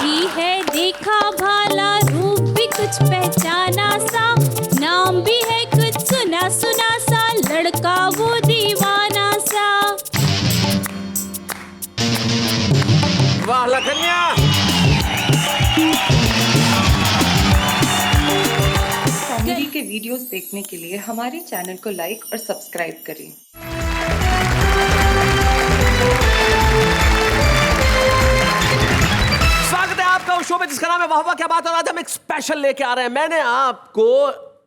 ही है देखा भाला, रूप भी कुछ पहचाना सा, नाम भी है कुछ सुना सुना सा, लड़का वो दीवाना सा। वाह लखनिया। कॉमेडी के वीडियोस देखने के लिए हमारे चैनल को लाइक और सब्सक्राइब करें। स्वागत है आपका उस शो में जिसका नाम है वाह वाह क्या बात है। और आज हम एक स्पेशल लेके आ रहे हैं। मैंने आपको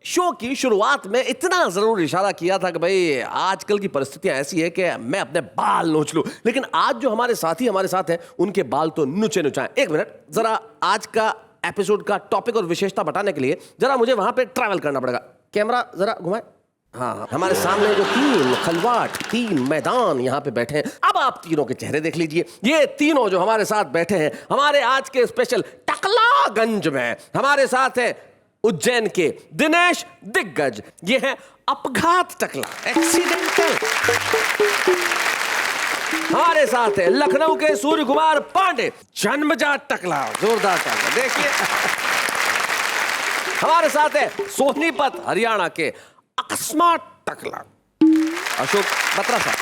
शो की शुरुआत में इतना जरूर इशारा किया था कि भाई आजकल की परिस्थितियां ऐसी है कि मैं अपने बाल नोच लूं, लेकिन आज जो हमारे साथी हमारे साथ हैं उनके बाल तो नुचे नुचाएं। एक मिनट, जरा आज का एपिसोड का टॉपिक और विशेषता बताने के लिए जरा मुझे वहां पे ट्रैवल करना पड़ेगा। कैमरा जरा घुमाए। हाँ, हमारे सामने जो तीन खलवाट, तीन मैदान यहाँ पे बैठे हैं। अब आप तीनों के चेहरे देख लीजिए। ये तीनों जो हमारे साथ बैठे हैं हमारे आज के स्पेशल टकलागंज में, हमारे साथ है उज्जैन के दिनेश दिग्गज, ये है अपघात टकला, एक्सीडेंटल। हमारे साथ है लखनऊ के सूर्य कुमार पांडे, जन्मजात टकला, जोरदार टकला। देखिए हमारे साथ है सोनीपत हरियाणा के अकस्मात टकला, अशोक बत्रा साहब।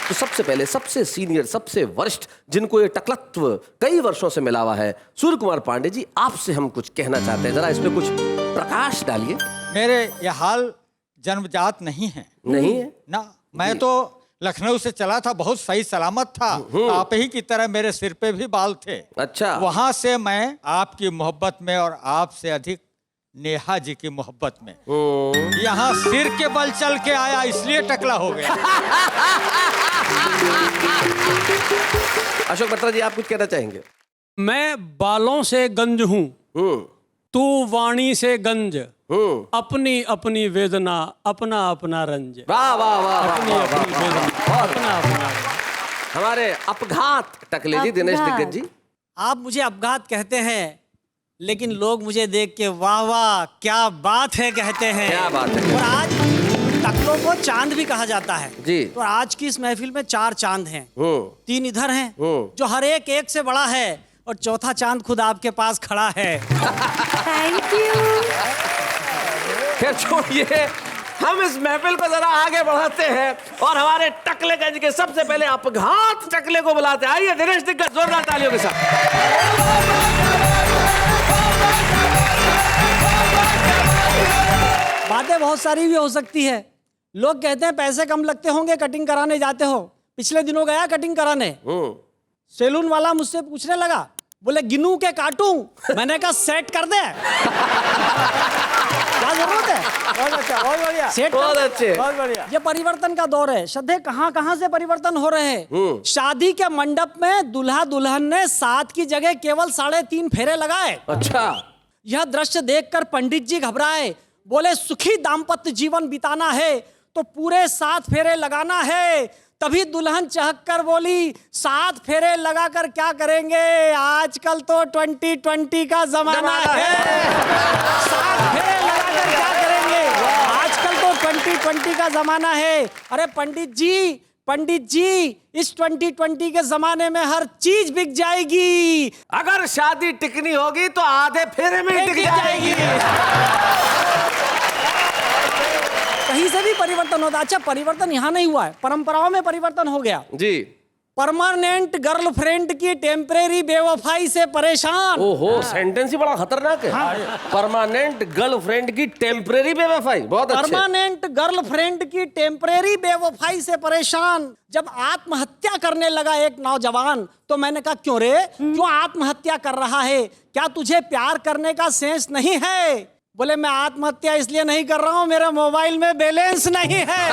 तो सबसे पहले सबसे सीनियर, सबसे वरिष्ठ, जिनको ये टकलत्व कई वर्षों से मिला हुआ है, सूर्य कुमार पांडे जी, आपसे हम कुछ कहना चाहते हैं, जरा इसमें कुछ प्रकाश डालिए। मेरे ये हाल जन्मजात नहीं है। नहीं है ना, मैं तो लखनऊ से चला था, बहुत सही सलामत था। आप ही की तरह मेरे सिर पे भी बाल थे। अच्छा, वहां से मैं आपकी मोहब्बत में और आपसे अधिक नेहा जी की मोहब्बत में यहाँ सिर के बल चल के आया, इसलिए टकला हो गया। अशोक बत्रा जी, आप कुछ कहना चाहेंगे? मैं बालों से गंज हूँ, तू वाणी से गंज, अपनी अपनी वेदना अपना अपना रंज। वाह वाह वाह, अपनी वाह, अपनी वाह, वेदना वाह, अपना अपना रंज। हमारे अपघात टकले जी, दिनेश दिग्गज जी। आप मुझे अपघात कहते हैं, लेकिन लोग मुझे देख के वाह वाह क्या बात है कहते हैं। क्या बात है। और आज टकलों को चांद भी कहा जाता है जी। तो आज की इस महफिल में 4 चांद हैं, 3 इधर हैं जो हर एक एक से बड़ा है, और चौथा चांद खुद आपके पास खड़ा है। Thank you. खैर छोड़िए, हम इस महफिल को जरा आगे बढ़ाते हैं और हमारे टकलेगंज के सबसे पहले अपघात टकले को बुलाते हैं। आइए दिनेश दिग्गज, जोरदार तालियों के साथ। बातें बहुत सारी भी हो सकती है। लोग कहते हैं पैसे कम लगते होंगे, कटिंग कराने जाते हो। पिछले दिनों गया कटिंग कराने, सैलून वाला मुझसे पूछने लगा, बोले गिनू के काटूं? मैंने कहा सेट कर दे। क्या जरूरत है? बहुत अच्छा, बहुत बढ़िया। सेट बहुत अच्छे। बहुत बढ़िया। ये परिवर्तन का दौर है। श्रद्धे कहाँ कहाँ से परिवर्तन हो रहे हैं। शादी के मंडप में दूल्हा दुल्हन ने 7 की जगह केवल 3.5 फेरे लगाए। अच्छा, यह दृश्य देखकर पंडित जी घबराए, बोले सुखी दाम्पत्य जीवन बिताना है तो पूरे 7 फेरे लगाना है। तभी दुल्हन चहककर बोली, 7 फेरे लगाकर क्या करेंगे, आजकल तो 2020 का जमाना है। 7 फेरे लगाकर क्या करेंगे, आजकल तो 2020 का जमाना है। अरे पंडित जी, इस 2020 के जमाने में हर चीज बिक जाएगी। अगर शादी टिकनी होगी तो आधे फेरे में ही टिक जाएगी। कहीं से भी परिवर्तन होता। अच्छा, परिवर्तन यहाँ नहीं हुआ है, परंपराओं में परिवर्तन हो गया जी। परमानेंट गर्लफ्रेंड की टेम्परेरी बेवफाई से परेशान। ओहो, सेंटेंस ही बड़ा खतरनाक है। परमानेंट गर्लफ्रेंड की टेम्परेरी बेवफाई, बहुत अच्छे। परमानेंट गर्लफ्रेंड की टेम्परेरी बेवफाई से परेशान। जब आत्महत्या करने लगा एक नौजवान, तो मैंने कहा क्यों रे, क्यों आत्महत्या कर रहा है, क्या तुझे प्यार करने का सेंस नहीं है? बोले मैं आत्महत्या इसलिए नहीं कर रहा हूं, मेरे मोबाइल में बैलेंस नहीं है।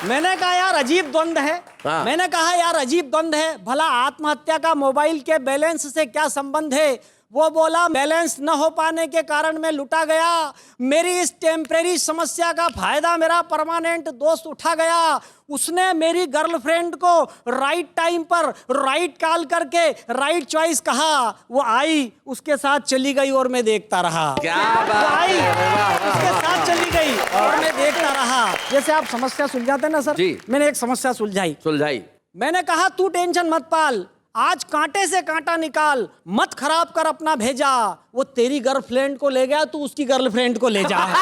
मैंने कहा यार अजीब द्वंद है। मैंने कहा यार अजीब द्वंद है, भला आत्महत्या का मोबाइल के बैलेंस से क्या संबंध है? वो बोला बैलेंस न हो पाने के कारण मैं लुटा गया। मेरी इस टेम्परेरी समस्या का फायदा मेरा परमानेंट दोस्त उठा गया। उसने मेरी गर्लफ्रेंड को राइट टाइम पर राइट कॉल करके राइट चॉइस कहा। वो आई, उसके साथ चली गई और मैं देखता रहा। क्या बात आई, है, उसके साथ चली गई और मैं देखता रहा। जैसे आप समस्या सुलझाते ना सर, जी। मैंने एक समस्या सुलझाई। सुलझाई। मैंने कहा तू टेंशन मत पाल, आज कांटे से कांटा निकाल, मत खराब कर अपना भेजा। वो तेरी गर्लफ्रेंड को ले गया, तू उसकी गर्लफ्रेंड को ले जा। वो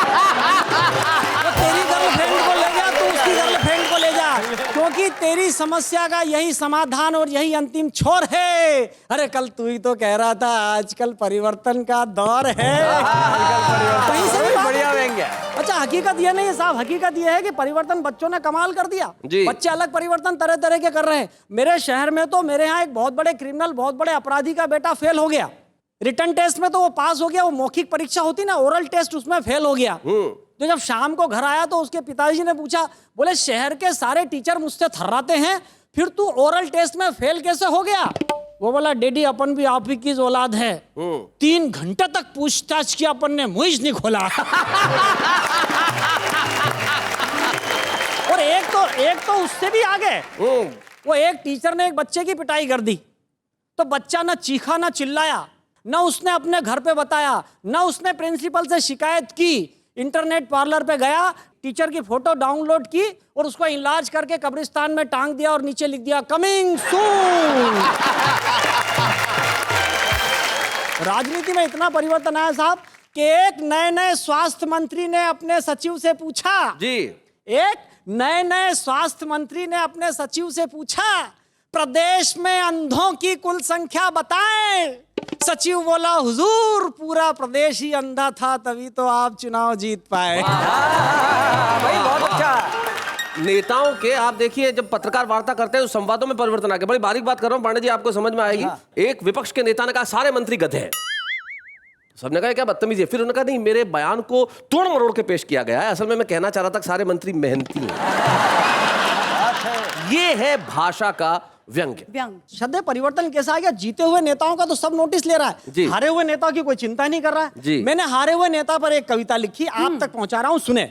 तेरी गर्लफ्रेंड को ले गया, तू उसकी गर्लफ्रेंड को ले जा, क्योंकि तेरी समस्या का यही समाधान और यही अंतिम छोर है। अरे कल तू ही तो कह रहा था आजकल परिवर्तन का दौर है। कहीं से भी बढ़िया व्यंग्य। अच्छा, हकीकत ये नहीं है साहब, हकीकत ये है कि परिवर्तन बच्चों ने कमाल कर दिया। जी। बच्चे अलग परिवर्तन तरह तरह के कर रहे हैं। मेरे शहर में तो मेरे यहाँ एक बहुत बड़े क्रिमिनल, बहुत बड़े अपराधी का बेटा फेल हो गया। रिटर्न टेस्ट में तो वो पास हो गया, वो मौखिक परीक्षा होती ना, ओरल टेस्ट, उसमें फेल हो गया। तो जब शाम को घर आया तो उसके पिताजी ने पूछा, बोले शहर के सारे टीचर मुझसे थर्राते हैं, फिर तू ओरल टेस्ट में फेल कैसे हो गया? वो बोला, डैडी अपन भी आप ही की औलाद है। 3 घंटे तक पूछताछ किया, अपन ने मुंह ही नहीं खोला। और एक तो उससे भी आगे, वो एक टीचर ने एक बच्चे की पिटाई कर दी, तो बच्चा ना चीखा ना चिल्लाया, ना उसने अपने घर पे बताया, ना उसने प्रिंसिपल से शिकायत की। इंटरनेट पार्लर पे गया, टीचर की फोटो डाउनलोड की और उसको इलाज करके कब्रिस्तान में टांग दिया और नीचे लिख दिया कमिंग सून। राजनीति में इतना परिवर्तन आया साहब कि एक नए स्वास्थ्य मंत्री ने अपने सचिव से पूछा जी, एक नए स्वास्थ्य मंत्री ने अपने सचिव से पूछा, प्रदेश में अंधों की कुल संख्या बताएं। सचिव बोला, हुजूर पूरा प्रदेश ही अंधा था, तभी तो आप चुनाव जीत पाए। भाई बहुत अच्छा। नेताओं के आप देखिए, जब पत्रकार वार्ता करते हैं तो संवादों में परिवर्तन आ गया। बड़ी बारीक बात कर रहा हूं पांडे जी, आपको समझ में आएगी। एक विपक्ष के नेता ने कहा सारे मंत्री गधे हैं। सबने कहा क्या बदतमीजी है। फिर उन्होंने कहा नहीं, मेरे बयान को तोड़ मरोड़ के पेश किया गया है, असल में मैं कहना चाह रहा था कि सारे मंत्री मेहनती हैं। ये है भाषा का व्यंग्य। सदैव परिवर्तन कैसा आ गया, जीते हुए नेताओं का तो सब नोटिस ले रहा जी। है, हारे हुए नेता की कोई चिंता नहीं कर रहा है। जी। मैंने हारे हुए नेता पर एक कविता लिखी, आप तक पहुंचा रहा हूं, सुने।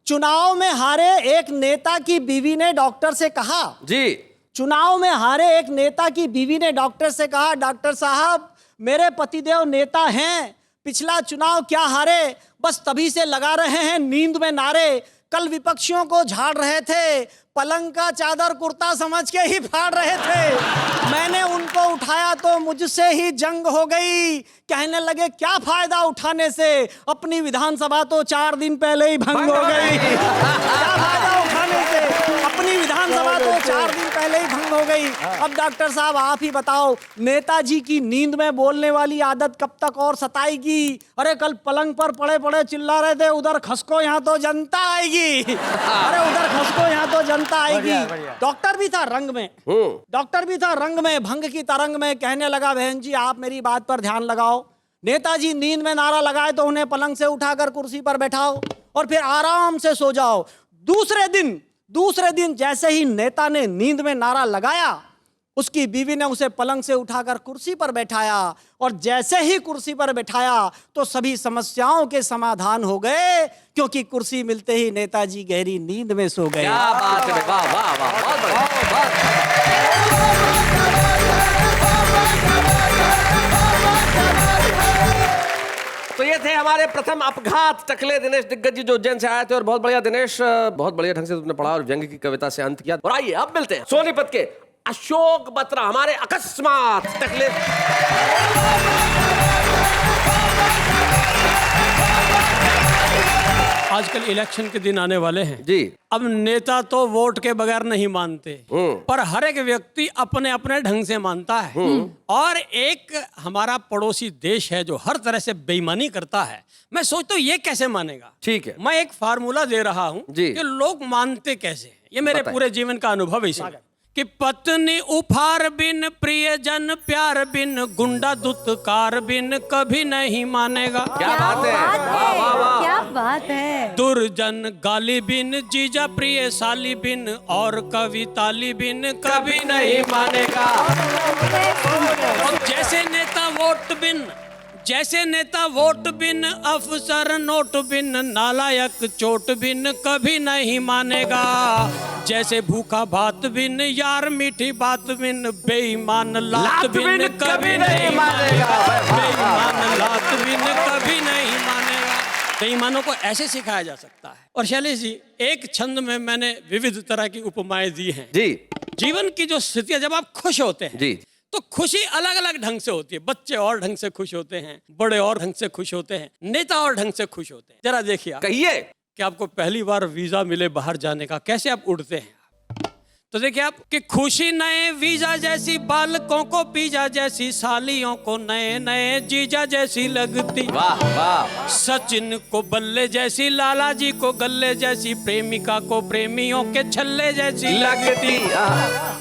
चुनाव में हारे एक नेता की बीवी ने डॉक्टर से कहा, जी, चुनाव में हारे एक नेता की बीवी ने डॉक्टर से कहा, डॉक्टर साहब मेरे पतिदेव नेता हैं, पिछला चुनाव क्या हारे, बस तभी से लगा रहे हैं नींद में नारे। कल विपक्षियों को झाड़ रहे थे, पलंग का चादर कुर्ता समझ के ही फाड़ रहे थे। मैंने उनको उठाया तो मुझसे ही जंग हो गई, कहने लगे क्या फायदा उठाने से, अपनी विधानसभा तो 4 दिन पहले ही भंग हो गई। क्या फायदा उठाने से, अपनी विधानसभा तो 4 दिन पहले ही भंग हो गई। अब डॉक्टर साहब आप ही बताओ, नेताजी की नींद में बोलने वाली आदत कब तक और सताएगी? अरे कल पलंग पर पड़े पड़े चिल्ला रहे थे, उधर खसको यहाँ तो जनता आएगी। अरे उधर खसको यहाँ तो जनता आएगी। डॉक्टर भी था रंग में, डॉक्टर भी था रंग में, भंग की तरंग में, कहने लगा बहन जी आप मेरी बात पर ध्यान लगाओ। नेताजी नींद में नारा लगाए तो उन्हें पलंग से उठाकर कुर्सी पर बैठाओ और फिर आराम से सो जाओ। दूसरे दिन जैसे ही नेता ने नींद में नारा लगाया, उसकी बीवी ने उसे पलंग से उठाकर कुर्सी पर बैठाया और जैसे ही कुर्सी पर बैठाया तो सभी समस्याओं के समाधान हो गए, क्योंकि कुर्सी मिलते ही नेताजी गहरी नींद में सो गए। क्या बात है, वाह वाह वाह, बहुत बढ़िया। तो ये थे हमारे प्रथम अपघात टकले दिनेश दिग्गज जी, जो उज्जैन से आए थे। और बहुत बढ़िया दिनेश, बहुत बढ़िया ढंग से तुमने पढ़ा और व्यंग्य की कविता से अंत किया। और आइए अब मिलते हैं सोनीपत के अशोक बत्रा, हमारे अकस्मात टकले। आजकल इलेक्शन के दिन आने वाले हैं जी। अब नेता तो वोट के बगैर नहीं मानते, पर हर एक व्यक्ति अपने अपने ढंग से मानता है। और एक हमारा पड़ोसी देश है जो हर तरह से बेईमानी करता है। मैं सोचता हूँ ये कैसे मानेगा। ठीक है, मैं एक फार्मूला दे रहा हूँ जी। कि लोग मानते कैसे हैं। ये मेरे बताइए। पूरे जीवन का अनुभव है इसमें कि पत्नी उपहार बिन, प्रियजन प्यार बिन, गुंडा दुत्कार बिन कभी नहीं मानेगा। क्या बात है, वाह वाह वाह। क्या बात है। दुर्जन गाली बिन, जीजा प्रिय साली बिन, और कवि ताली बिन कभी नहीं मानेगा। और जैसे नेता वोट बिन, अफसर नोट बिन, नालायक चोट बिन कभी नहीं मानेगा। जैसे भूखा भात बिन, यार मीठी बात बिन, बेईमान लात बिन कभी नहीं मानेगा। बेईमान लात बिन कभी नहीं मानेगा। बेईमानों को ऐसे सिखाया जा सकता है। और शैलेश जी, एक छंद में मैंने विविध तरह की उपमाएं दी हैं जी। जीवन की जो स्थितियां, जब आप खुश होते हैं जी। तो खुशी अलग अलग ढंग से होती है। बच्चे और ढंग से खुश होते हैं, बड़े और ढंग से खुश होते हैं, नेता और ढंग से खुश होते हैं। जरा देखिए आप, कहिए। कि आपको पहली बार वीजा मिले बाहर जाने का, कैसे आप उड़ते हैं। तो देखिए आप कि खुशी नए वीजा जैसी, बालकों को पिज़्ज़ा जैसी, सालियों को नए नए जीजा जैसी लगती। वाह वाह। सचिन को बल्ले जैसी, लाला जी को गल्ले जैसी, प्रेमिका को प्रेमियों के छल्ले जैसी लगती।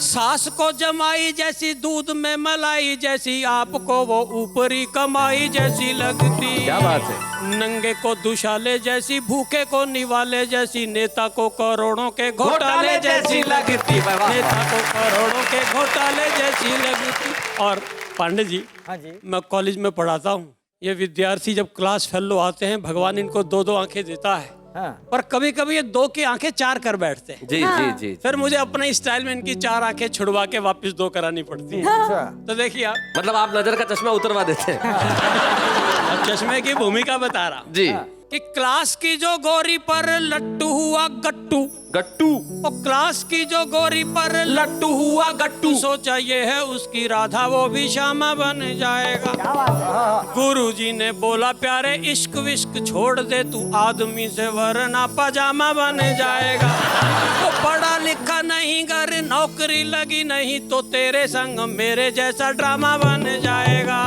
सास को जमाई जैसी, दूध में मलाई जैसी, आपको वो ऊपरी कमाई जैसी लगती। क्या बात है। नंगे को दुशाले जैसी, भूखे को निवाले जैसी, नेता को करोड़ों के घोटाले जैसी लगती। नेता को करोड़ों के घोटाले जैसी लगती। और पांडे जी, हाँ जी। मैं कॉलेज में पढ़ाता हूँ। ये विद्यार्थी जब क्लास फेलो आते हैं, भगवान इनको 2-2 आंखें देता है। हाँ। पर कभी कभी ये 2 की आंखें 4 कर बैठते हैं। जी जी जी। फिर मुझे अपने स्टाइल में इनकी 4 आंखें छुड़वा के वापस 2 करानी पड़ती है। अच्छा। तो देखिए आप, मतलब आप नजर का चश्मा उतरवा देते हैं। अब चश्मे की भूमिका बता रहा हूं जी। कि क्लास की जो गोरी पर लट्टू हुआ गट्टू, गट्टू। और क्लास की जो गोरी पर लट्टू हुआ गट्टू, सोचा ये है उसकी राधा, वो भी श्यामा बन जाएगा। गुरुजी ने बोला प्यारे इश्क विश्क छोड़ दे, तू आदमी से वरना पजामा बन जाएगा। तो पढ़ा लिखा नहीं, घर नौकरी लगी नहीं, तो तेरे संग मेरे जैसा ड्रामा बन जाएगा।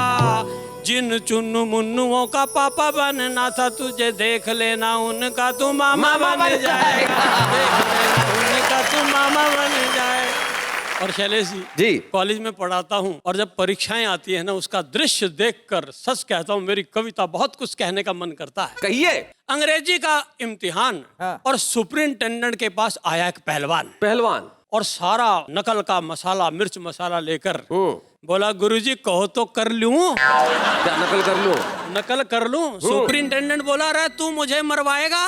जिन चुन्नू मुन्नुओं का पापा बनना था, तुझे देख लेना उनका तू मामा बन जाएगा। देख लेना उनका तू मामा बन जाएगा। और शैलेश जी। कॉलेज में पढ़ाता हूँ, और जब परीक्षाएं आती है ना, उसका दृश्य देखकर सच कहता हूँ मेरी कविता बहुत कुछ कहने का मन करता है। कहिए। अंग्रेजी का इम्तिहान, हाँ। और सुपरिंटेंडेंट के पास आया एक पहलवान, पहलवान। और सारा नकल का मसाला, मिर्च मसाला लेकर बोला गुरुजी कहो तो कर लूं। क्या नकल कर लूं? नकल कर लूं। सुपरिंटेंडेंट बोला रहा तू मुझे मरवाएगा।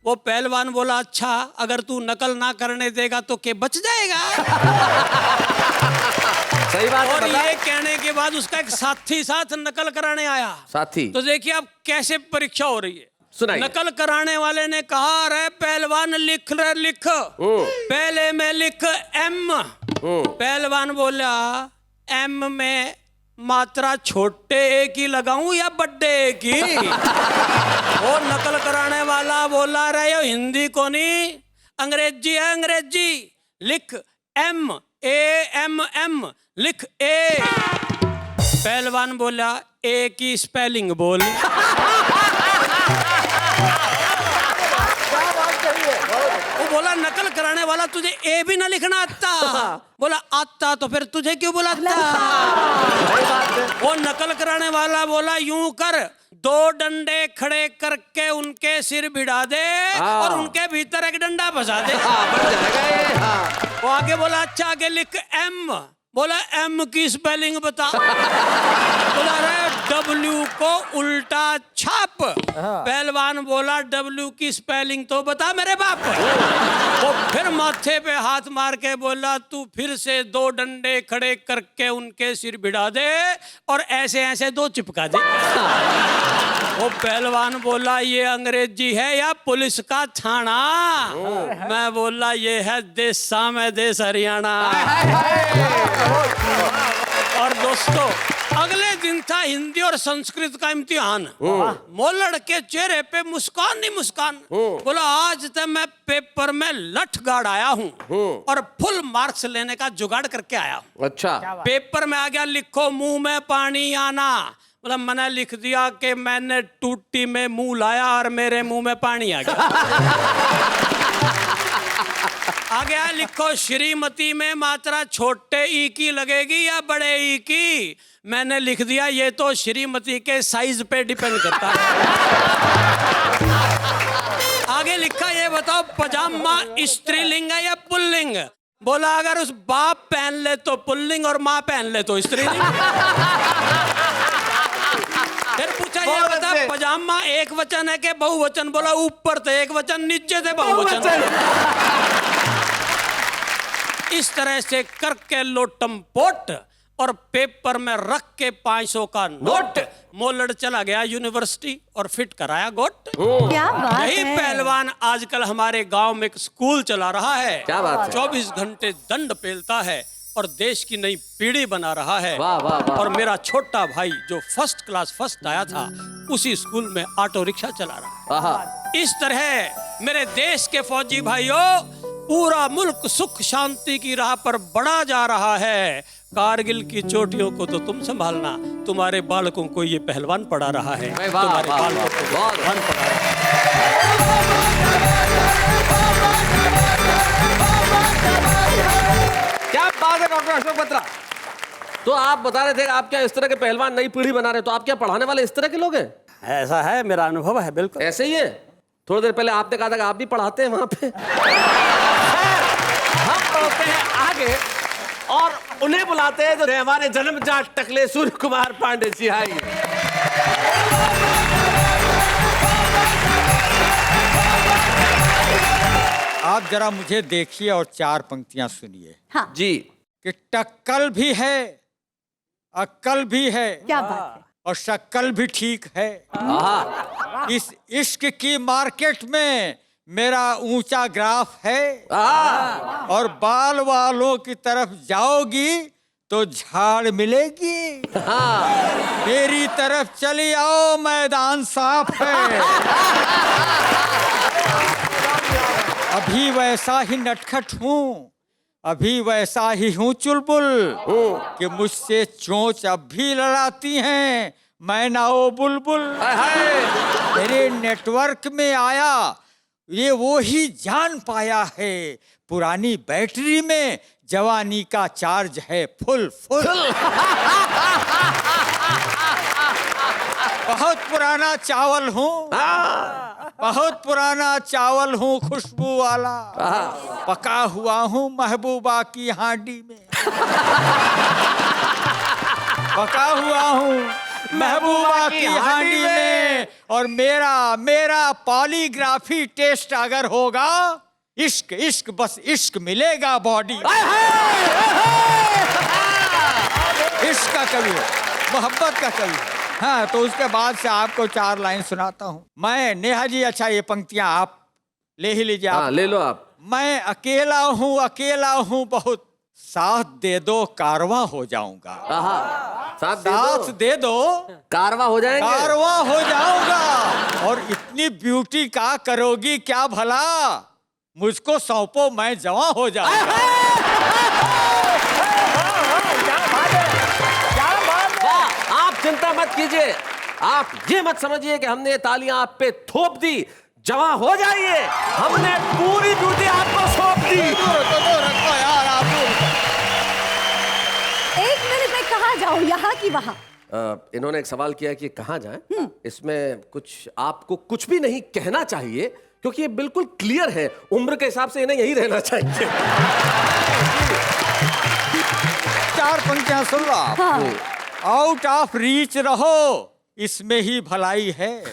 वो पहलवान बोला अच्छा, अगर तू नकल ना करने देगा तो के बच जाएगा। सही बात है। और बता। ये कहने के बाद उसका एक साथी साथ नकल कराने आया। साथी। तो देखिए अब कैसे परीक्षा हो रही है। सुनाइए। नकल कराने वाले ने कहा अरे पहलवान लिख रहे लिख, पहले में लिख एम। पहलवान बोला एम में मात्रा छोटे ए की लगाऊं या बड्डे ए की। वो नकल कराने वाला बोला रहे हो हिंदी को नहीं, अंग्रेजी है अंग्रेजी, लिख एम, ए एम एम, लिख ए। पहलवान बोला ए की स्पेलिंग बोल। वो बोला नकल कराने वाला तुझे ए भी ना लिखना आता। बोला आता तो फिर तुझे क्यों बुलाता। वो नकल कराने वाला बोला यूं कर, 2 डंडे खड़े करके उनके सिर भिड़ा दे और उनके भीतर एक डंडा फंसा दे। बन जाएगा ये। वो आगे बोला अच्छा आगे लिख एम। बोला एम की स्पेलिंग बता। बोला अरे डब्ल्यू को उल्टा छाप। पहलवान बोला डब्ल्यू की स्पेलिंग तो बता मेरे बाप। वो फिर माथे पे हाथ मार के बोला तू फिर से 2 डंडे खड़े करके उनके सिर भिड़ा दे और ऐसे ऐसे 2 चिपका दे। वो पहलवान बोला ये अंग्रेजी है या पुलिस का थाना। मैं बोला ये है देश सामे देश हरियाणा। और दोस्तों अगले दिन था हिंदी और संस्कृत का इम्तिहान। मोलड़ के चेहरे पे मुस्कान नहीं मुस्कान। बोला आज तक मैं पेपर में लठ गाड़ आया हूँ और फुल मार्क्स लेने का जुगाड़ करके आया हूँ। अच्छा। पेपर में आ गया लिखो मुंह में पानी आना। मतलब मैंने लिख दिया कि मैंने टूटी में मुंह लाया और मेरे मुंह में पानी आ गया। आ गया लिखो श्रीमती में मात्रा छोटे ई की लगेगी या बड़े ई की। मैंने लिख दिया ये तो श्रीमती के साइज पे डिपेंड करता है। आगे लिखा ये बताओ पजामा स्त्रीलिंग है या पुल्लिंग। बोला अगर उस बाप पहन ले तो पुल्लिंग और माँ पहन ले तो स्त्रीलिंग। फिर पूछा ये बता पजामा एक वचन है कि बहुवचन। बोला ऊपर थे एक वचन नीचे थे बहुवचन। इस तरह से करके लोटम पोट और पेपर में रख के 500 का नोट मोलड़ चला गया यूनिवर्सिटी और फिट कराया गोट। क्या बात यही है। पहलवान आजकल हमारे गांव में एक स्कूल चला रहा है। क्या बात है। 24 घंटे दंड पेलता है, और देश की नई पीढ़ी बना रहा है। वाह, वाह, वाह। और मेरा छोटा भाई जो फर्स्ट क्लास फर्स्ट आया था, उसी स्कूल में ऑटो रिक्शा चला रहा आहा। है। इस तरह मेरे देश के फौजी भाइयों, पूरा मुल्क सुख शांति की राह पर बढ़ा जा रहा है। कारगिल की चोटियों को तो तुम संभालना, तुम्हारे बालकों को ये पहलवान पढ़ा रहा है। वाह, तुम्हारे वाह, बालकों वाह, को वाह। पहलवान पढ़ा रहा है। क्या बात है डॉक्टर अशोक बत्रा। तो आप बता रहे थे आप क्या इस तरह के पहलवान नई पीढ़ी बना रहे, तो आप क्या पढ़ाने वाले इस तरह के लोग हैं? ऐसा है, मेरा अनुभव है बिल्कुल। ऐसे ही है। थोड़ी देर पहले आपने कहा था कि आप भी पढ़ाते हैं वहां पे। हम पढ़ते हैं आगे और उन्हें बुलाते हैं जो हमारे जन्मजात टकले सूर्य कुमार पांडे जी। आइए। आप जरा मुझे देखिए और चार पंक्तियां सुनिए जी। कि टक्कल भी है, अक्कल भी है, क्या बात है। और शक्ल भी ठीक है। आहा। इस इश्क की मार्केट में मेरा ऊंचा ग्राफ है। आहा। और बाल वालों की तरफ जाओगी तो झाड़ मिलेगी। हाँ। मेरी तरफ चली आओ, मैदान साफ है। अभी वैसा ही नटखट हूँ, अभी वैसा ही हूँ चुलबुल, कि मुझसे चोंच अब भी लड़ाती हैं मैं ना ओ बुलबुल। मेरे नेटवर्क में आया ये वो ही जान पाया है, पुरानी बैटरी में जवानी का चार्ज है फुल फुल। बहुत पुराना चावल हूँ, बहुत पुराना चावल हूँ खुशबू वाला, पका हुआ हूँ महबूबा की हांडी में। पका हुआ हूँ महबूबा की हांडी में। और मेरा पॉलीग्राफी टेस्ट अगर होगा, इश्क इश्क बस इश्क मिलेगा बॉडी। इश्क का कवि है, मोहब्बत का कवि है। हाँ, तो उसके बाद से आपको चार लाइन सुनाता हूँ मैं। नेहा जी, अच्छा ये पंक्तियां आप ले ही लीजिए। हाँ, आप ले लो आप। मैं अकेला हूँ बहुत, साथ दे दो कारवां हो जाऊंगा। आहा। साथ साथ दे दो कारवा हो जाएंगे। कारवां हो जाऊंगा। और इतनी ब्यूटी का करोगी क्या भला, मुझको सौंपो मैं जवां हो जाऊंगा। वाह, आप चिंता मत कीजिए, आप ये मत समझिए कि हमने ये तालियां आप पे थोप दी। जवां हो जाइए, हमने पूरी ब्यूटी आपको सौंप दी। यार आप एक मिनट में कहाँ जाऊँ, यहाँ की वहाँ? इन्होंने एक सवाल किया कि कहाँ जाएं। इसमें कुछ आपको कुछ भी नहीं कहना चाहिए, क्योंकि ये बिल्कुल क्लियर है। उम्र के हिसाब से इन्हें यही रहना चाहिए। चार पंक्तियां सुन लो आप। आउट ऑफ रीच रहो, इसमें ही भलाई है।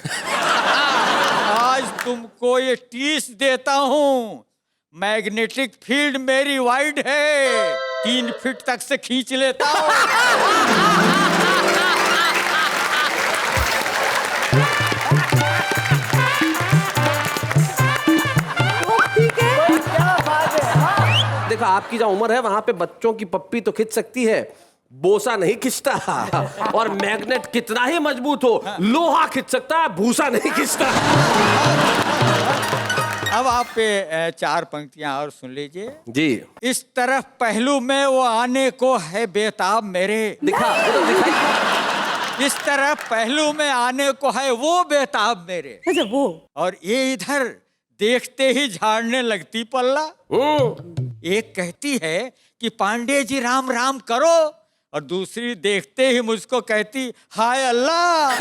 आज तुमको ये टीस देता हूँ, मैग्नेटिक फील्ड मेरी वाइड है, 3 फीट तक से खींच लेता हूँ। देखो, आपकी जो उम्र है वहां पे बच्चों की पप्पी तो खिंच सकती है, बोसा नहीं खिंचता। और मैग्नेट कितना ही मजबूत हो, लोहा खिंच सकता है, भूसा नहीं खिंचता। अब आप पे चार पंक्तियां और सुन लीजिए जी। इस तरफ पहलू में वो आने को है बेताब मेरे। दिखाइए। इस तरफ पहलू में आने को है वो बेताब मेरे। अच्छा, वो और ये इधर देखते ही झाड़ने लगती पल्ला। एक कहती है कि पांडे जी राम राम करो, और दूसरी देखते ही मुझको कहती हाय अल्लाह।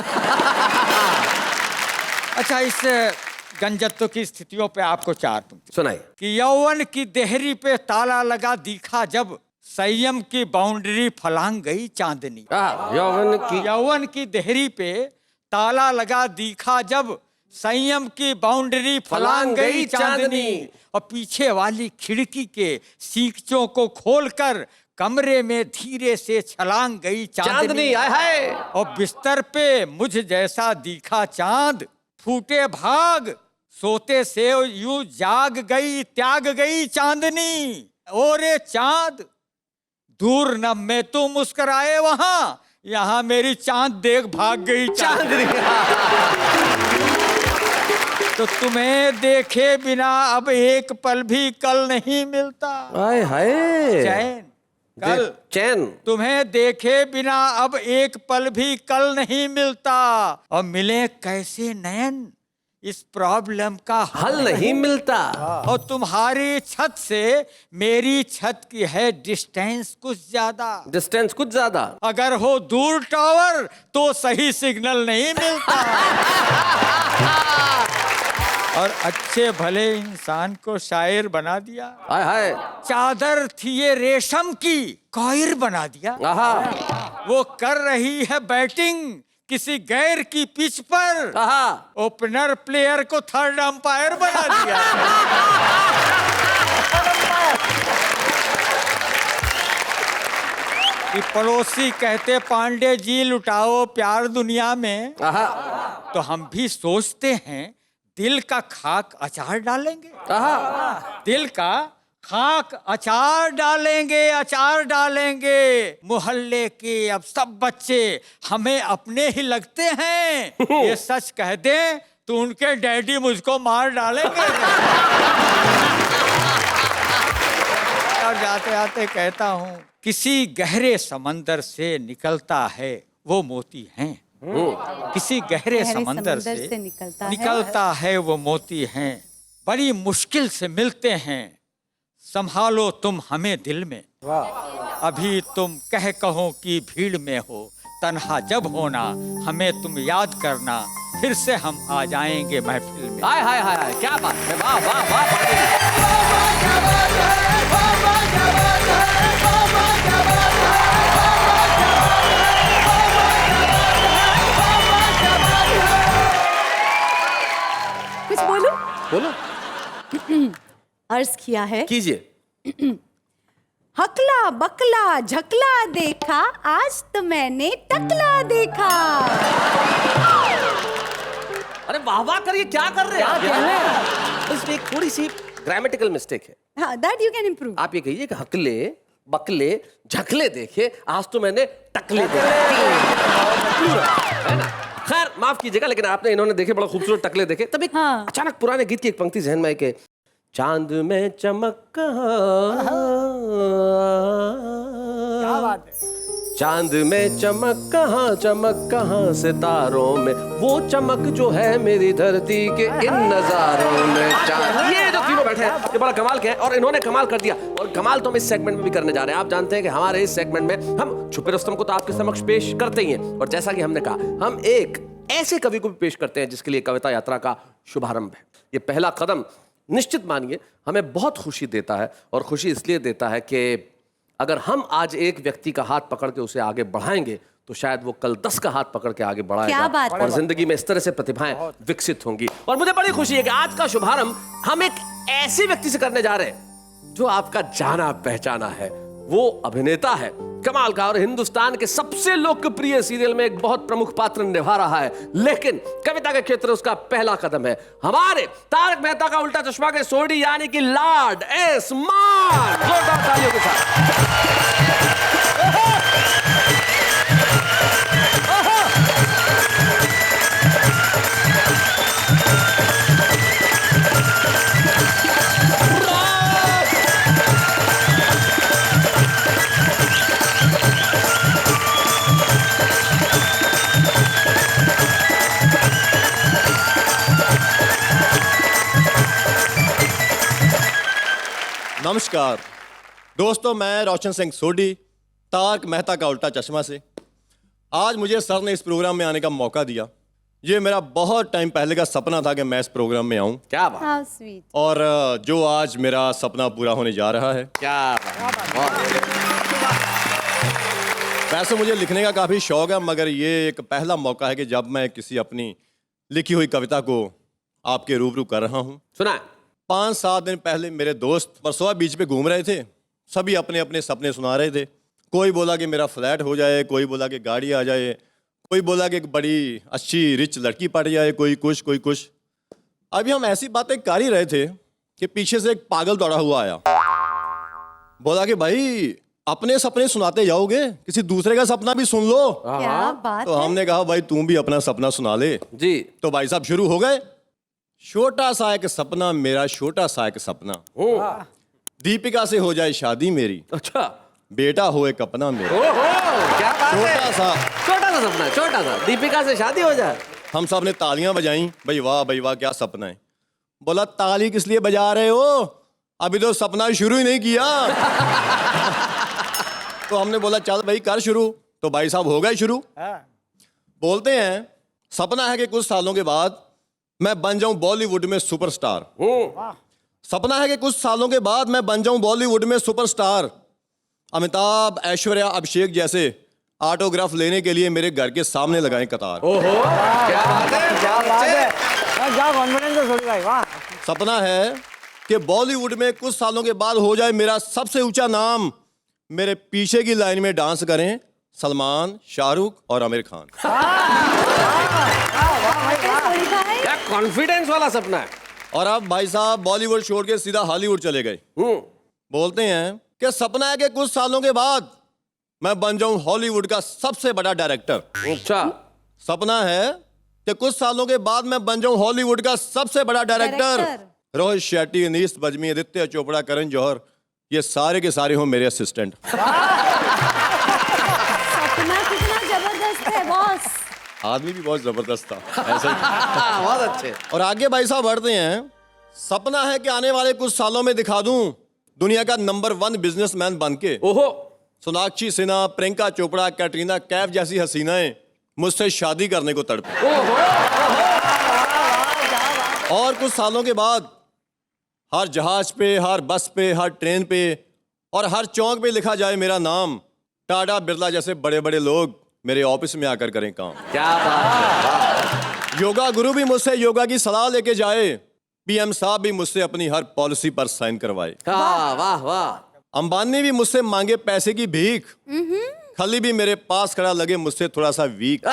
अच्छा, इस गंजत्व की स्थितियों पे आपको चार पंक्ति सुनाइए। कि यौवन की देहरी पे ताला लगा दिखा जब, संयम की बाउंड्री फलांग गई चांदनी। यौवन की देहरी पे ताला लगा दिखा जब, संयम की बाउंड्री फलांग गई चांदनी। और पीछे वाली खिड़की के सीखचों को खोलकर कमरे में धीरे से छलांग गई चांदनी। और बिस्तर पे मुझ जैसा दिखा चांद, फूटे भाग सोते से यूं जाग गई त्याग गई चांदनी। ओरे चांद दूर न मैं तू मुस्कुराए वहां, यहाँ मेरी चांद देख भाग गई चांदनी। तो तुम्हें देखे बिना अब एक पल भी कल नहीं मिलता। हाय हाय। चैन कल, चैन। तुम्हें देखे बिना अब एक पल भी कल नहीं मिलता, और मिले कैसे नयन इस प्रॉब्लम का हल नहीं मिलता। और तुम्हारी छत से मेरी छत की है डिस्टेंस कुछ ज्यादा। डिस्टेंस कुछ ज्यादा। अगर हो दूर टावर तो सही सिग्नल नहीं मिलता। और अच्छे भले इंसान को शायर बना दिया। हाय हाय। चादर थी ये रेशम की, कॉयर बना दिया। आहा। वो कर रही है बैटिंग किसी गैर की पिच पर, आहा। ओपनर प्लेयर को थर्ड अंपायर बना दिया। कि पड़ोसी कहते पांडे जी लुटाओ प्यार दुनिया में, आहा। तो हम भी सोचते हैं दिल का खाक अचार डालेंगे। आहा। दिल का खाक अचार डालेंगे, अचार डालेंगे। मोहल्ले के अब सब बच्चे हमें अपने ही लगते हैं। ये सच कह दे तो उनके डैडी मुझको मार डालेंगे। और जाते जाते कहता हूँ, किसी गहरे समंदर से निकलता है वो मोती हैं। किसी गहरे समंदर से निकलता है वो मोती हैं। बड़ी मुश्किल से मिलते हैं, संभालो तुम हमें दिल में। अभी तुम कहो कि भीड़ में हो, तन्हा जब होना हमें तुम याद करना, फिर से हम आ जाएंगे महफिल में। हाय हाय हाय, क्या बात है। वाह वाह वाह। कुछ बोलूं? बोलो। अर्ज किया है। कीजिए। हकला बकला झकला देखा, आज तो मैंने टकला देखा। अरे वाह वाह करिए, क्या कर रहे हैं? इसमें एक थोड़ी सी ग्रामेटिकल मिस्टेक है। हाँ, that you can improve. आप ये कहिए कि हकले बकले झकले देखे, आज तो मैंने टकले देखे। है ना? खैर माफ कीजिएगा, लेकिन आपने इन्होंने देखे बड़ा खूबसूरत टकले देखे, तब एक हाँ। अचानक पुराने गीत की एक पंक्ति जहन में आई कि चांद में चमक कहाँ, चांद में चमक कहाँ सितारों में, वो चमक जो है मेरी धरती के इन नजारों में। चांद, ये जो तीनों बैठे हैं ये बड़ा कमाल के हैं, और इन्होंने कमाल कर दिया। और कमाल तो हम इस सेगमेंट में भी करने जा रहे हैं। आप जानते हैं कि हमारे इस सेगमेंट में हम छुपे रुस्तम को तो आपके समक्ष पेश करते ही हैं, और जैसा कि हमने कहा हम एक ऐसे कवि को भी पेश करते हैं जिसके लिए कविता यात्रा का शुभारंभ है। ये पहला कदम निश्चित मानिए हमें बहुत खुशी देता है, और खुशी इसलिए देता है कि अगर हम आज एक व्यक्ति का हाथ पकड़ के उसे आगे बढ़ाएंगे तो शायद वो कल 10 का हाथ पकड़ के आगे बढ़ाएगा, और जिंदगी में इस तरह से प्रतिभाएं विकसित होंगी। और मुझे बड़ी खुशी है कि आज का शुभारंभ हम एक ऐसे व्यक्ति से करने जा रहे हैं जो आपका जाना पहचाना है। वो अभिनेता है कमाल का, और हिंदुस्तान के सबसे लोकप्रिय सीरियल में एक बहुत प्रमुख पात्र निभा रहा है, लेकिन कविता के क्षेत्र उसका पहला कदम है। हमारे तारक मेहता का उल्टा चश्मा के सोडी यानी कि लॉर्ड एस मान, जोरदार तालियों के साथ। नमस्कार दोस्तों, मैं रोशन सिंह सोडी, तारक मेहता का उल्टा चश्मा से। आज मुझे सर ने इस प्रोग्राम में आने का मौका दिया। ये मेरा बहुत टाइम पहले का सपना था कि मैं इस प्रोग्राम में आऊं। क्या बात। How sweet. और जो आज मेरा सपना पूरा होने जा रहा है। क्या बात। वैसे मुझे लिखने का काफ़ी शौक है, मगर ये एक पहला मौका है कि जब मैं किसी अपनी लिखी हुई कविता को आपके रूबरू कर रहा हूँ। सुना 5-7 दिन पहले मेरे दोस्त परसों बीच पे घूम रहे थे, सभी अपने अपने सपने सुना रहे थे। कोई बोला कि मेरा फ्लैट हो जाए, कोई बोला कि गाड़ी आ जाए, कोई बोला कि एक बड़ी अच्छी रिच लड़की पड़ जाए, कोई कुछ। अभी हम ऐसी बातें कर ही रहे थे कि पीछे से एक पागल दौड़ा हुआ आया। बोला कि भाई अपने सपने सुनाते जाओगे, किसी दूसरे का सपना भी सुन लो। क्या बात तो है। हमने कहा भाई तुम भी अपना सपना सुना ले। जी। तो भाई साहब शुरू हो गए। छोटा सा एक सपना मेरा, छोटा सा एक सपना, दीपिका से हो जाए शादी मेरी, अच्छा। बेटा हो एक अपना मेरा। ओहो, क्या बात है। छोटा सा सपना, छोटा सा, दीपिका से शादी हो जाए। हम सब ने तालियां बजाई, भाई वाह क्या सपना है। बोला ताली किस लिए बजा रहे हो, अभी तो सपना शुरू ही नहीं किया। तो हमने बोला चल भाई कर शुरू। तो भाई साहब हो गए शुरू। बोलते हैं सपना है कि कुछ सालों के बाद मैं बन जाऊं बॉलीवुड में सुपरस्टार। सपना है कि कुछ सालों के बाद मैं बन जाऊं बॉलीवुड में सुपरस्टार। अमिताभ, ऐश्वर्या, अभिषेक जैसे ऑटोग्राफ लेने के लिए मेरे घर के सामने लगाएं कतार। ओहो, क्या बात है, क्या बात है। क्या कॉन्फिडेंस है छोटी भाई, वाह। सपना है कि बॉलीवुड में कुछ सालों के बाद हो जाए मेरा सबसे ऊंचा नाम। मेरे पीछे की लाइन में डांस करें सलमान, शाहरुख और आमिर खान। क्या कॉन्फिडेंस वाला सपना है। और अब भाई साहब बॉलीवुड छोड़ के सीधा हॉलीवुड चले गए। बोलते हैं कि सपना है कि कुछ सालों के बाद मैं बन जाऊं हॉलीवुड का सबसे बड़ा डायरेक्टर। अच्छा। सपना है कि कुछ सालों के बाद मैं बन जाऊं हॉलीवुड का सबसे बड़ा डायरेक्टर। रोहित शेट्टी, अनीस बज्मी, आदित्य चोपड़ा, करण जौहर, ये सारे के सारे हो मेरे असिस्टेंट। सपना कितना जबरदस्त है बॉस। आदमी भी बहुत जबरदस्त था ऐसे ही। बहुत अच्छे। और आगे भाई साहब बढ़ते हैं। सपना है कि आने वाले कुछ सालों में दिखा दूं दुनिया का नंबर 1 बिजनेसमैन बन के। ओहो। सोनाक्षी सिन्हा, प्रियंका चोपड़ा, कैटरीना कैफ जैसी हसीनाएं मुझसे शादी करने को तड़पे। और कुछ सालों के बाद हर जहाज पे, हर बस पे, हर ट्रेन पे और हर चौक पे लिखा जाए मेरा नाम। टाटा, बिरला जैसे बड़े बड़े लोग मेरे ऑफिस में आकर करें काम। क्या बात है। योगा गुरु भी मुझसे योगा की सलाह लेके जाए। पीएम साहब भी मुझसे अपनी हर पॉलिसी पर साइन करवाए। वाह वाह वाह। अंबानी भी मुझसे मांगे पैसे की भीख। खली भी मेरे पास खड़ा लगे मुझसे थोड़ा सा वीक।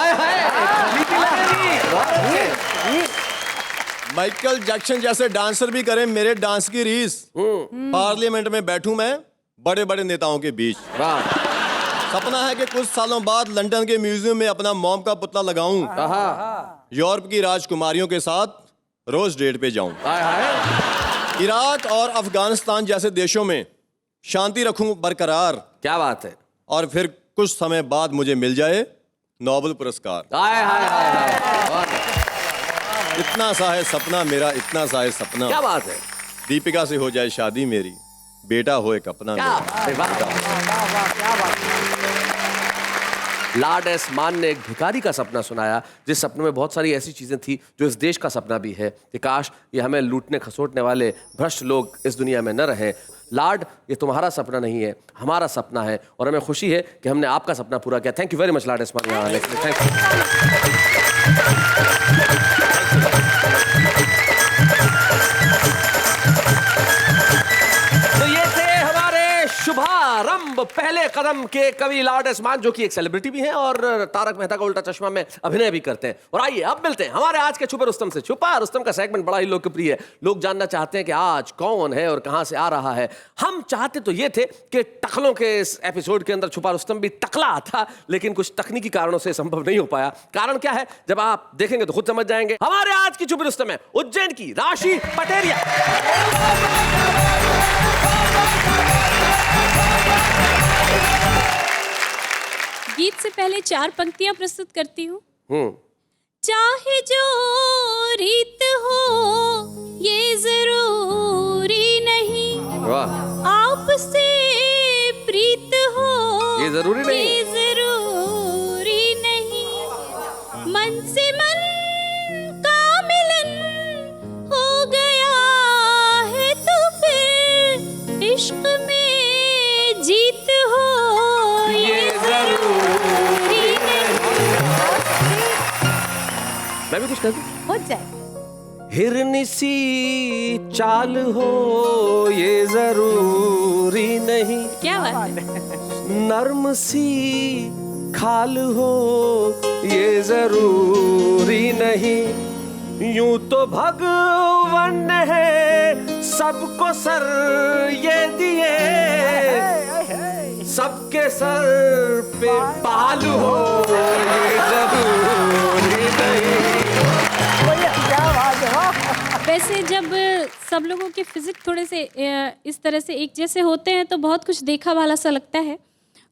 माइकल जैक्सन जैसे डांसर भी करें मेरे डांस की रीस। पार्लियामेंट में बैठूं मैं बड़े बड़े नेताओं के बीच। सपना है कि कुछ सालों बाद लंदन के म्यूजियम में अपना मॉम का पुतला लगाऊं। यूरोप की राजकुमारियों के साथ रोज डेट पे जाऊं। इराक और अफगानिस्तान जैसे देशों में शांति रखूं बरकरार। क्या बात है। और फिर कुछ समय बाद मुझे मिल जाए नोबेल पुरस्कार। इतना सा है सपना मेरा, इतना सा है सपना। क्या बात है। दीपिका से हो जाए शादी मेरी, बेटा हो एक अपना मेरा। लॉर्ड एस मान ने एक भिखारी का सपना सुनाया, जिस सपने में बहुत सारी ऐसी चीजें थी जो इस देश का सपना भी है कि काश ये हमें लूटने खसोटने वाले भ्रष्ट लोग इस दुनिया में न रहें। लॉर्ड, ये तुम्हारा सपना नहीं है, हमारा सपना है और हमें खुशी है कि हमने आपका सपना पूरा किया। Thank you very much Lord S मान यहाँ आने के लिए। Thank you. तो ये थे हमारे शुभारंभ पहले कदम के कवि लॉर्ड एस मान, जो कि एक सेलिब्रिटी भी हैं और तारक मेहता का उल्टा चश्मा में अभिनय भी करते हैं। और आइए अब मिलते हैं हमारे आज के छुपा रुस्तम से। छुपा रुस्तम का सेगमेंट बड़ा ही लोकप्रिय है। लोग जानना चाहते हैं कि आज कौन है और कहां से आ रहा है। हम चाहते तो ये थे कि टकलों के इस एपिसोड के अंदर छुपा रुस्तम भी टकला था, लेकिन कुछ तकनीकी कारणों से संभव नहीं हो पाया। कारण क्या है जब आप देखेंगे तो खुद समझ जाएंगे। हमारे आज की छुपी रुस्तम है उज्जैन की राशि पटेरिया। गीत से पहले 4 पंक्तियां प्रस्तुत करती हूँ। चाहे जो रीत हो ये जरूरी नहीं, आपसे प्रीत हो ये जरूरी नहीं, ये जरूरी नहीं, मन से मन का मिलन हो गया है तो फिर इश्क में जीत हो ये जरूरी नहीं। मैं भी कुछ कर दूं? हो जाए। हिरनी सी चाल हो ये जरूरी नहीं, क्या बात है। नर्म सी खाल हो ये जरूरी नहीं, यूं तो भगवान है सबको सर ये दिए, सबके सर पे बालू हो ये जरूरी नहीं। वैसे जब सब लोगों के फिजिक्स थोड़े से इस तरह से एक जैसे होते हैं तो बहुत कुछ देखा वाला सा लगता है,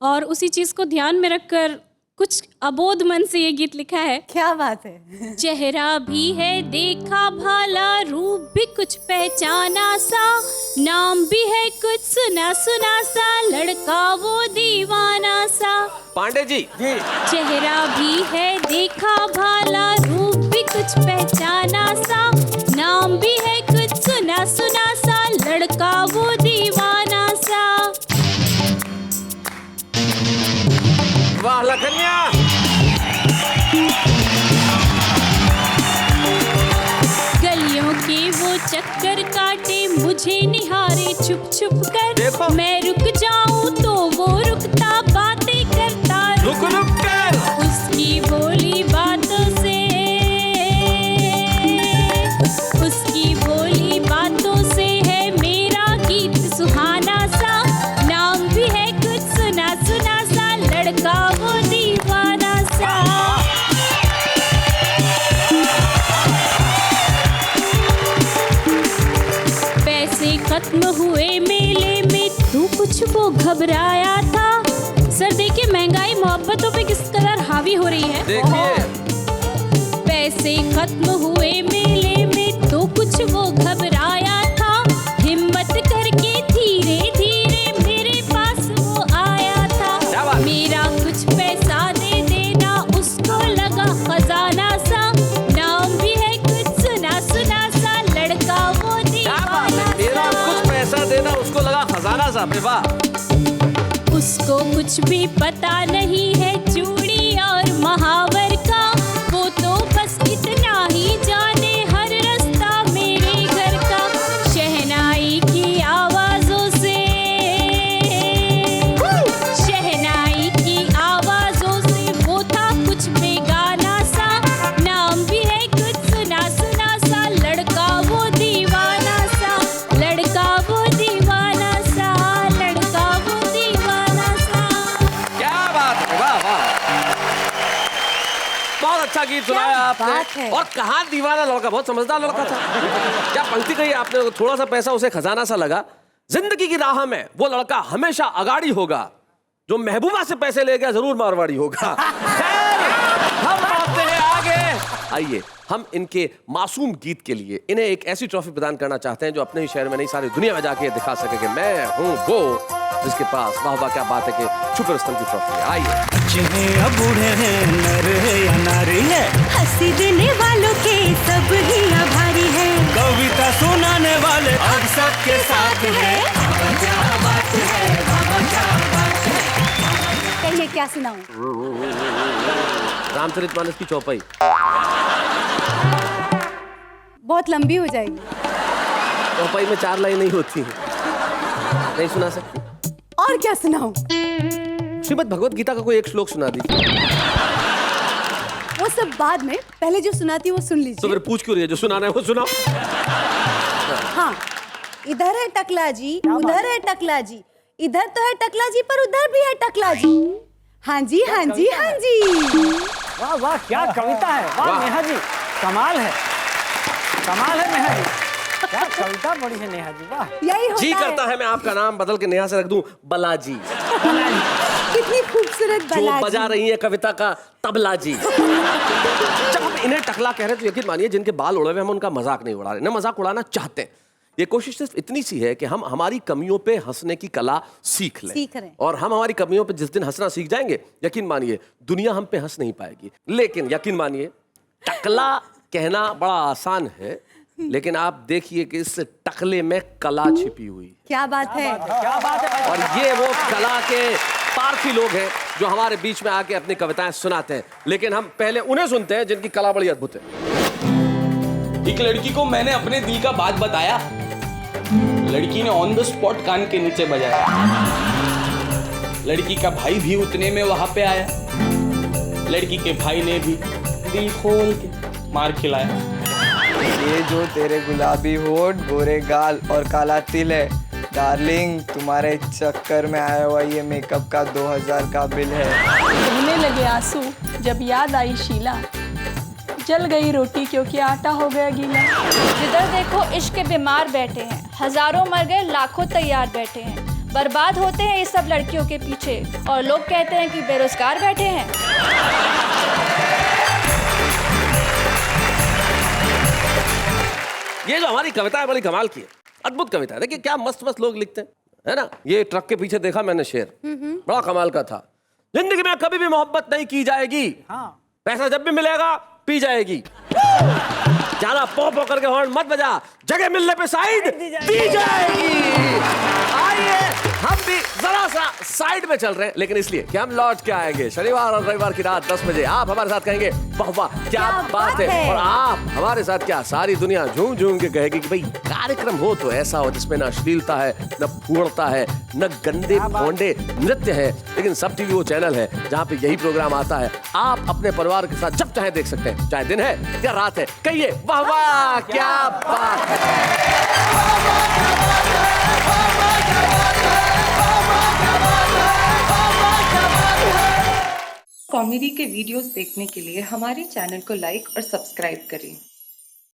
और उसी चीज़ को ध्यान में रखकर कुछ अबोध मन से ये गीत लिखा है। क्या बात है। चेहरा भी है देखा भाला, रूप भी कुछ पहचाना सा, नाम भी है कुछ सुना सुना सा, लड़का वो दीवाना सा। पांडे जी चेहरा भी है देखा भाला, रूप भी कुछ पहचाना सा, नाम भी है कुछ सुना सुना सा, लड़का वो दीवाना सा। वाह लखनिया। गलियों के वो चक्कर काटे, मुझे निहारे छुप छुप कर, मैं रुक जाऊं तो वो रुकता, बातें करता रुक रुक कर। उसकी बोली बातों से, उसकी बोली बातों से है मेरा गीत सुहाना सा, नाम भी है कुछ सुना सुना सा, लड़का वो दीवाना सा। पैसे खत्म हुए मेले में, तू कुछ वो घबराया था। सर देखिए महंगाई मोहब्बतों पे किस कदर हावी हो रही है। देखिए पैसे खत्म हुए मेले में, तो कुछ वो घबराया था, हिम्मत करके धीरे धीरे मेरे पास वो आया था। मेरा कुछ पैसा दे देना, उसको लगा खजाना सा, नाम भी है कुछ सुना सुना सा, लड़का वो दीवाना मेरा सा। कुछ पैसा देना, उसको लगा खजाना सा। वाह। उसको कुछ भी पता नहीं है चूड़ी और महावर का, वो तो बस इतना ही जाने हर रास्ता मेरे घर का। शहनाई की आवाजों से, शहनाई की आवाजों से वो था कुछ बेगाना सा, नाम भी है कुछ सुना सुना सा, लड़का वो दीवाना सा, लड़का वो दीवाना सा, लड़का वो दीवाना सा। क्या बात है। वाह वाह, बहुत अच्छा गीत सुनाया बात आपने। है। और कहाँ दीवाना लड़का, बहुत समझदार लड़का था। क्या पंक्ति कही आपने, थोड़ा सा पैसा उसे खजाना सा लगा। जिंदगी की राह में वो लड़का हमेशा अगाड़ी होगा, जो महबूबा से पैसे ले गया जरूर मारवाड़ी होगा। खैर, हम बढ़ते हैं आगे। आइए हम इनके मासूम गीत के लिए इन्हें एक ऐसी ट्रॉफी प्रदान करना चाहते हैं जो अपने ही शहर में नहीं सारी दुनिया में जाके दिखा सके कि मैं हूँ वो जिसके पास वाह वाह क्या बात है कि छुपे रुस्तम की ट्रॉफी है। आइए। बच्चे हैं या बूढ़े हैं, नर है या नारी है, हंसी देने वालों के सब ही आभारी है, कविता सुनाने वाले अब सबके साथ है। कहिए क्या सुनाऊं। रामचरितमानस की चौपाई बहुत लंबी हो जाएगी। चौपाई में 4 लाइन नहीं होती, नहीं सुना सकती। और क्या सुनाऊं। श्रीमद् भगवत गीता का कोई एक श्लोक सुना दीजिए। वो सब बाद में, पहले जो सुनाती हूँ वो सुन तो लीजिए। फिर पूछ क्यों रही है, जो सुनाना है वो सुनाओ। हाँ, इधर है टकला जी, उधर है टकला जी, इधर तो है टकला जी पर उधर भी है टकला जी। हाँ जी हाँ जी हाँ जी। वाह वाह क्या कविता है। वाह नेहा जी, कमाल है, कमाल है नेहा जी, क्या कविता पढ़ी है नेहा जी। वाह, यही होता जी है। करता है मैं आपका नाम बदल के नेहा से रख दूं बलाजी, कितनी खूबसूरत जो बला बजा जी। रही है कविता का तबला जी। जब हम इन्हें टकला कह रहे हैं तो यकीन मानिए जिनके बाल उड़े हुए हम उनका मजाक नहीं उड़ा रहे, न मजाक उड़ाना चाहते हैं। ये कोशिश सिर्फ इतनी सी है कि हम हमारी कमियों पे हंसने की कला सीख लें। सीख रहे हैं। और हम हमारी कमियों पे जिस दिन हंसना सीख जाएंगे, यकीन मानिए दुनिया हम पे हंस नहीं पाएगी। लेकिन यकीन मानिए टकला कहना बड़ा आसान है, लेकिन आप देखिए कि इस टकले में कला छिपी हुई है। क्या बात है। क्या बात है। और ये वो कला के पारखी लोग हैं जो हमारे बीच में आके अपनी कविताएं सुनाते हैं। लेकिन हम पहले उन्हें सुनते हैं जिनकी कला बड़ी अद्भुत है। एक लड़की को मैंने अपने दिल का बात बताया, लड़की ने ऑन द स्पॉट कान के नीचे बजाया। लड़की का भाई भी उतने में वहां पे आया, लड़की के भाई ने भी दिल खोल के मार खिलाया। ये जो तेरे गुलाबी होठ, गोरे गाल और काला तिल है, डार्लिंग, तुम्हारे चक्कर में आया हुआ ये मेकअप का 2000 का बिल है। बहने लगे आंसू जब याद आई शीला, जल गई रोटी क्योंकि आटा हो गया गीला। जिधर देखो इश्क के बीमार बैठे हैं, हजारों मर गए लाखों तैयार बैठे हैं। बर्बाद होते हैं ये सब लड़कियों के पीछे और लोग कहते हैं कि बेरोजगार बैठे हैं। ये जो हमारी कविता है बड़ी कमाल की है, अद्भुत कविता है। देखिए क्या मस्त मस्त लोग लिखते हैं, है ना। ये ट्रक के पीछे देखा मैंने शेर, बड़ा कमाल का था। जिंदगी में कभी भी मोहब्बत नहीं की जाएगी, पैसा जब भी मिलेगा पी जाएगी। जाना पो पो करके हॉर्न मत बजा, जगह मिलने पे साइड दी जाएगी। आइए हम भी जरा सा साइड में चल रहे हैं, लेकिन इसलिए कि हम लौट के आएंगे शनिवार और रविवार की रात 10 बजे। आप हमारे साथ कहेंगे वाह वाह क्या बात है, और आप हमारे साथ क्या सारी दुनिया झूम झूम के कहेगी कि भाई कार्यक्रम हो तो ऐसा हो जिसमें न अश्लीलता है, न फूड़ता है, न गंदे भोंडे नृत्य है, लेकिन सब टीवी वो चैनल है जहाँ पे यही प्रोग्राम आता है। आप अपने परिवार के साथ जब चाहे देख सकते हैं, चाहे दिन है या रात है। कहिए वाह वाह क्या बात है। कॉमेडी के वीडियोस देखने के लिए हमारे चैनल को लाइक और सब्सक्राइब करें।